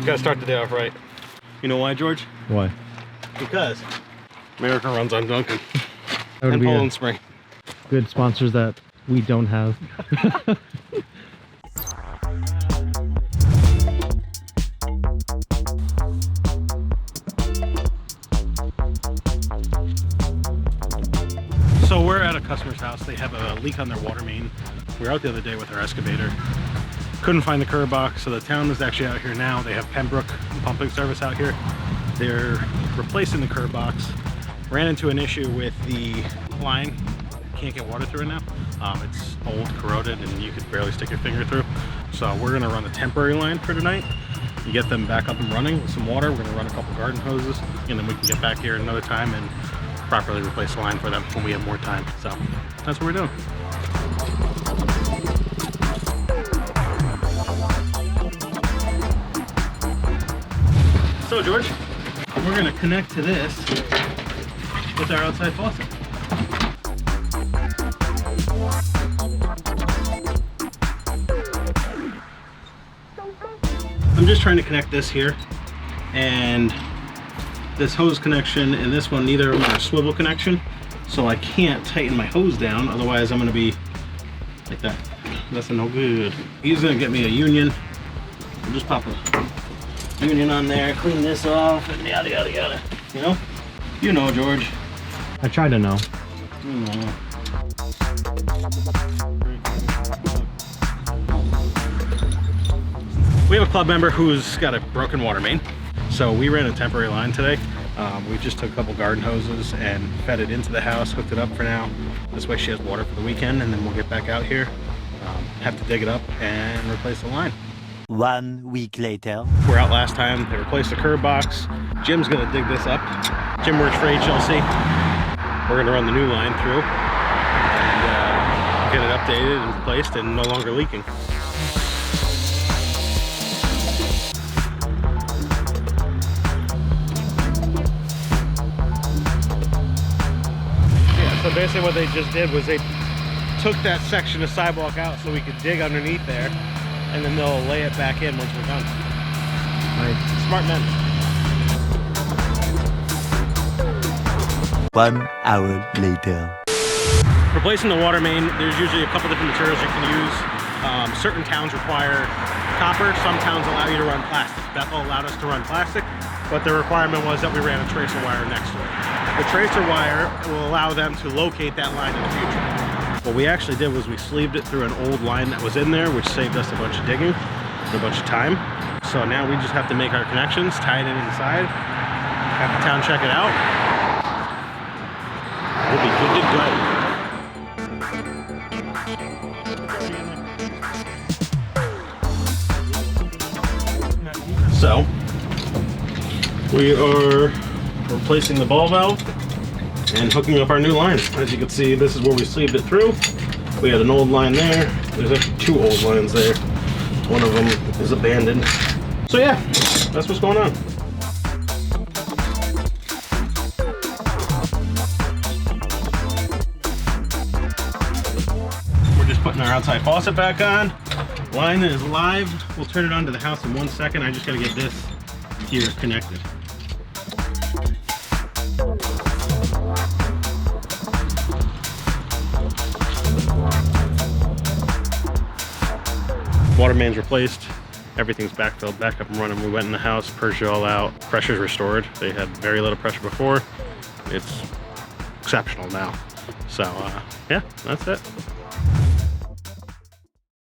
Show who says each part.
Speaker 1: Gotta start the day off right. You know why, George?
Speaker 2: Why?
Speaker 1: Because America runs on Duncan
Speaker 2: That would
Speaker 1: and
Speaker 2: be
Speaker 1: Poland Spring.
Speaker 2: good sponsors that we don't have.
Speaker 1: So we're at a customer's house. They have a leak on their water main. We were out the other day with our excavator. Couldn't find the curb box, so the town is actually out here now. They have Pembroke Pumping Service out here. They're replacing the curb box. Ran into an issue with the line. Can't get water through it now. It's old, corroded, and you could barely stick your finger through. So we're gonna run a temporary line for tonight. You get them back up and running with some water. We're gonna run a couple garden hoses, and then we can get back here another time and properly replace the line for them when we have more time. So that's what we're doing. So George, we're gonna connect to this with our outside faucet. I'm just trying to connect this here and this hose connection and this one, neither of them are a swivel connection, so I can't tighten my hose down, otherwise I'm gonna be like that. That's no good. He's gonna get me a union. I'll just pop a union on there, clean this off, and yada yada yada. You know, George.
Speaker 2: I try to know.
Speaker 1: You know. We have a club member who's got a broken water main, so we ran a temporary line today. We just took a couple garden hoses and fed it into the house, hooked it up for now. This way she has water for the weekend, and then we'll get back out here, have to dig it up and replace the line.
Speaker 3: 1 week later.
Speaker 1: We're out last time, they replaced the curb box. Jim's gonna dig this up. Jim works for HLC. We're gonna run the new line through and get it updated and replaced and no longer leaking. Yeah, so basically what they just did was they took that section of sidewalk out so we could dig underneath there, and then they'll lay it back in once we're done.
Speaker 2: Nice.
Speaker 1: Smart men.
Speaker 3: 1 hour later.
Speaker 1: Replacing the water main, there's usually a couple different materials you can use. Certain towns require copper, some towns allow you to run plastic. Bethel allowed us to run plastic, but the requirement was that we ran a tracer wire next to it. The tracer wire will allow them to locate that line in the future. What we actually did was we sleeved it through an old line that was in there, which saved us a bunch of digging and a bunch of time. So now we just have to make our connections, tie it in inside, have the town check it out. We'll be good to go. So, we are replacing the ball valve and hooking up our new line. As you can see, this is where we sleeved it through. We had an old line there. There's actually 2 old lines there. One of them is abandoned. So yeah, that's what's going on. We're just putting our outside faucet back on. Line is live. We'll turn it on to the house in 1 second. I just gotta get this here connected. Water main's replaced. Everything's backfilled, back up and running. We went in the house, purged it all out. Pressure's restored. They had very little pressure before. It's exceptional now. So yeah, that's it.